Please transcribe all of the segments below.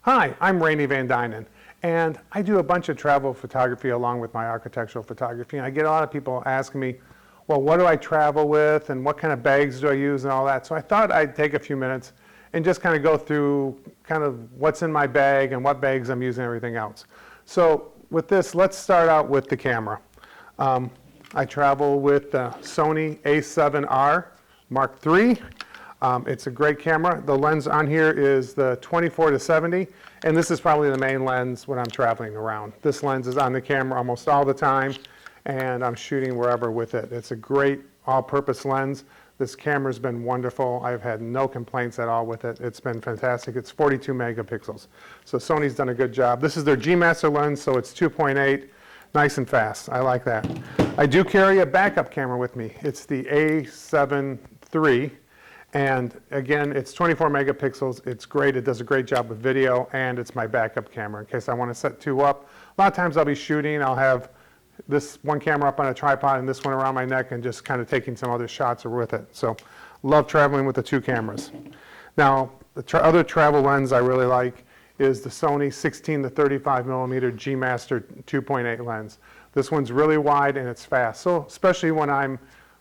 Hi, I'm Rainey Van Dynen, and I do a bunch of travel photography along with my architectural photography. And I get a lot of people asking me, well, what do I travel with and what kind of bags do I use and all that. So I thought I'd take a few minutes and just kind of go through kind of what's in my bag and what bags I'm using and everything else. So with this, let's start out with the camera. I travel with the Sony a7R Mark III. It's a great camera. The lens on here is the 24-70, and this is probably the main lens when I'm traveling around. This lens is on the camera almost all the time, and I'm shooting wherever with it. It's a great all-purpose lens. This camera's been wonderful. I've had no complaints at all with it. It's been fantastic. It's 42 megapixels. So Sony's done a good job. This is their G Master lens, so it's 2.8, nice and fast. I like that. I do carry a backup camera with me. It's the A7 III. And again, it's 24 megapixels. It's great. It does a great job with video, and it's my backup camera in case I want to set two up. A lot of times I'll be shooting. I'll have this one camera up on a tripod and this one around my neck and just kind of taking some other shots with it. So love traveling with the two cameras. Now, the other travel lens I really like is the Sony 16-35 millimeter G Master 2.8 lens. This one's really wide and it's fast. So especially when I'm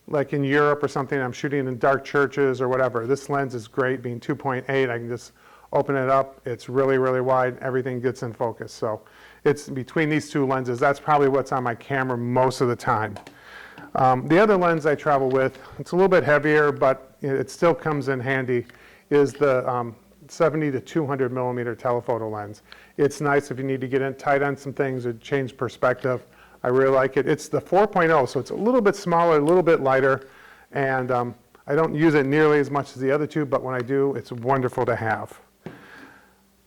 like in Europe or something, I'm shooting in dark churches or whatever. This lens is great, being 2.8. I can just open it up. It's really, really wide. Everything gets in focus. So it's between these two lenses. That's probably what's on my camera most of the time. The other lens I travel with, it's a little bit heavier, but it still comes in handy, is the 70-200 millimeter telephoto lens. It's nice if you need to get in tight on some things or change perspective. I really like it. It's the 4.0, so it's a little bit smaller, a little bit lighter, and I don't use it nearly as much as the other two, but when I do, it's wonderful to have.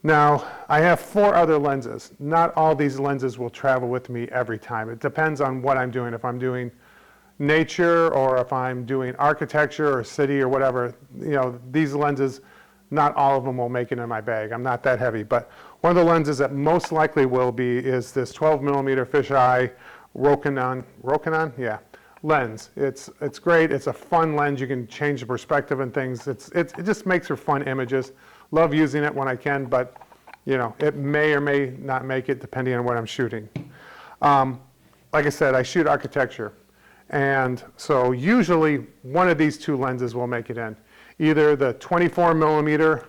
Now, I have 4 other lenses. Not all these lenses will travel with me every time. It depends on what I'm doing. If I'm doing nature or if I'm doing architecture or city or whatever, you know, these lenses, not all of them will make it in my bag. I'm not that heavy, but one of the lenses that most likely will be is this 12 millimeter fisheye Rokinon, yeah, lens. It's great. It's a fun lens. You can change the perspective and things. It just makes for fun images. Love using it when I can, but you know, it may or may not make it depending on what I'm shooting. Like I said, I shoot architecture, and so usually one of these two lenses will make it in. Either the 24 millimeter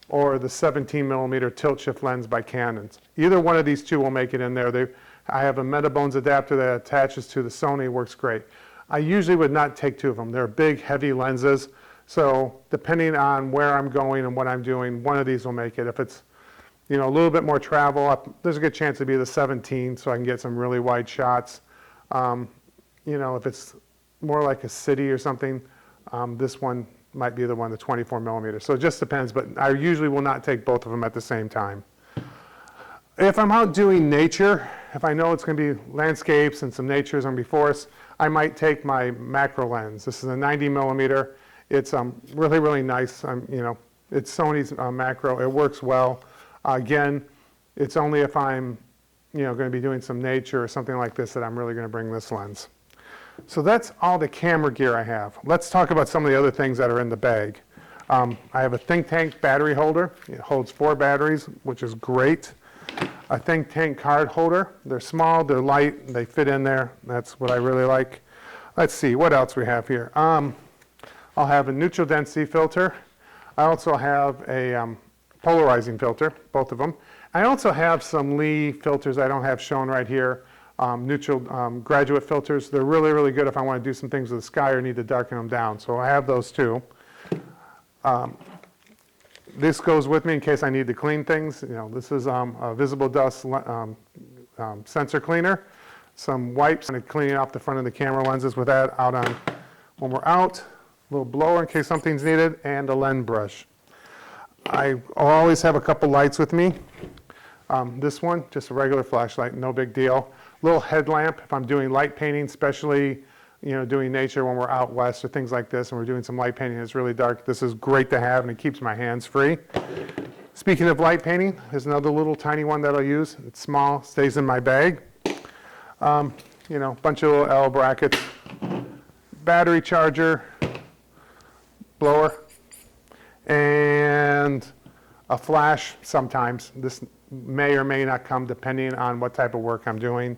or the 17 millimeter tilt shift lens by Canon. Either one of these two will make it in there. I have a Metabones adapter that attaches to the Sony, works great. I usually would not take two of them. They're big, heavy lenses, so depending on where I'm going and what I'm doing, one of these will make it. If it's, you know, a little bit more travel, there's a good chance it'd be the 17, so I can get some really wide shots. You know, if it's more like a city or something, this one might be the one, the 24 millimeter. So it just depends, but I usually will not take both of them at the same time. If I'm out doing nature, if I know it's going to be landscapes and some nature is going to be forest, I might take my macro lens. This is a 90 millimeter. It's really, really nice. You know, it's Sony's macro. It works well. Again, it's only if I'm, you know, going to be doing some nature or something like this that I'm really going to bring this lens. So that's all the camera gear I have. Let's talk about some of the other things that are in the bag. I have a Think Tank battery holder. It holds 4 batteries, which is great. A Think Tank card holder. They're small, they're light, they fit in there. That's what I really like. Let's see, what else we have here. I'll have a neutral density filter. I also have a polarizing filter, both of them. I also have some Lee filters I don't have shown right here. Neutral graduate filters. They're really, really good if I want to do some things with the sky or need to darken them down. So I have those too. This goes with me in case I need to clean things. You know, this is a visible dust sensor cleaner. Some wipes and cleaning off the front of the camera lenses with that out on when we're out. A little blower in case something's needed, and a lens brush. I always have a couple lights with me. This one, just a regular flashlight, no big deal. Little headlamp if I'm doing light painting, especially, you know, doing nature when we're out west or things like this and we're doing some light painting and it's really dark. This is great to have and it keeps my hands free. Speaking of light painting, there's another little tiny one that I'll use. It's small, stays in my bag. You know, bunch of little L brackets, battery charger, blower, and a flash sometimes. This may or may not come depending on what type of work I'm doing.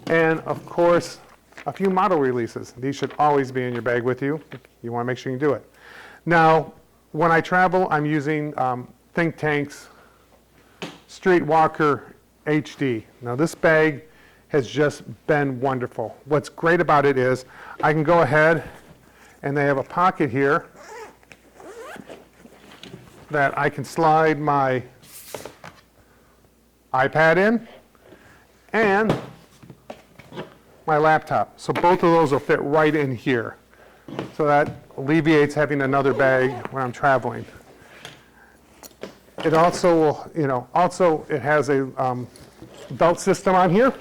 And of course, a few model releases. These should always be in your bag with you. You want to make sure you can do it. Now, when I travel, I'm using Think Tank's Streetwalker HD. Now this bag has just been wonderful. What's great about it is I can go ahead and they have a pocket here that I can slide my iPad in and my laptop. So both of those will fit right in here. So that alleviates having another bag when I'm traveling. It also will, it has a belt system on here,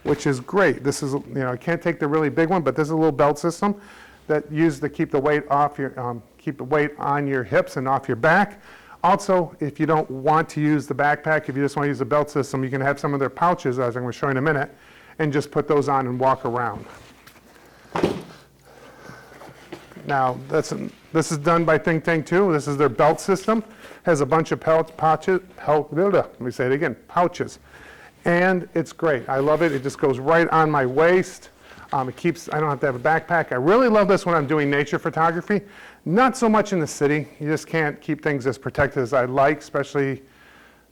which is great. This is, I can't take the really big one, but this is a little belt system that used to keep the weight off your, keep the weight on your hips and off your back. Also, if you don't want to use the backpack, if you just want to use the belt system, you can have some of their pouches, as I'm going to show you in a minute, and just put those on and walk around. Now, this is done by Think Tank too. This is their belt system. Has a bunch of pouches. Let me say it again, pouches. And it's great. I love it. It just goes right on my waist. I don't have to have a backpack. I really love this when I'm doing nature photography. Not so much in the city. You just can't keep things as protected as I'd like, especially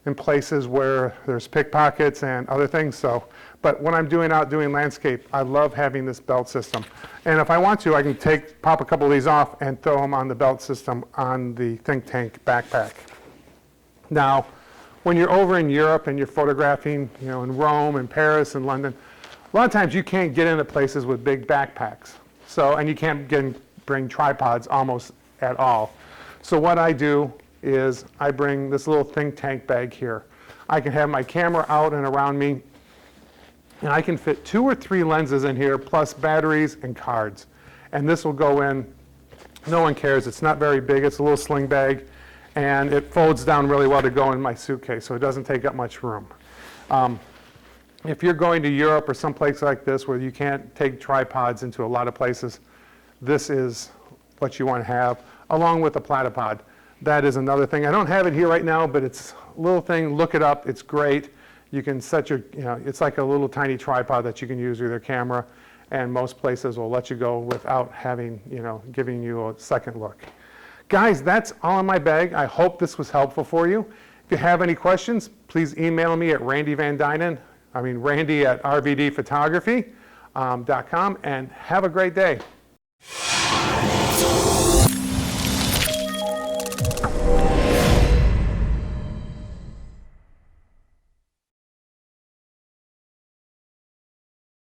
in places where there's pickpockets and other things. But when I'm out doing landscape, I love having this belt system. And if I want to, I can pop a couple of these off and throw them on the belt system on the Think Tank backpack. Now, when you're over in Europe and you're photographing, in Rome and Paris and London, a lot of times you can't get into places with big backpacks. And you can't bring tripods almost at all. So what I do is I bring this little Think Tank bag here. I can have my camera out and around me, and I can fit 2 or 3 lenses in here, plus batteries and cards. And this will go in, no one cares, it's not very big, it's a little sling bag, and it folds down really well to go in my suitcase, so it doesn't take up much room. If you're going to Europe or someplace like this where you can't take tripods into a lot of places, this is what you want to have, along with a platypod. That is another thing. I don't have it here right now, but it's a little thing. Look it up. It's great. You can set your, it's like a little tiny tripod that you can use with your camera, and most places will let you go without having, giving you a second look. Guys, that's all in my bag. I hope this was helpful for you. If you have any questions, please email me at Randy at rvdphotography.com, and have a great day.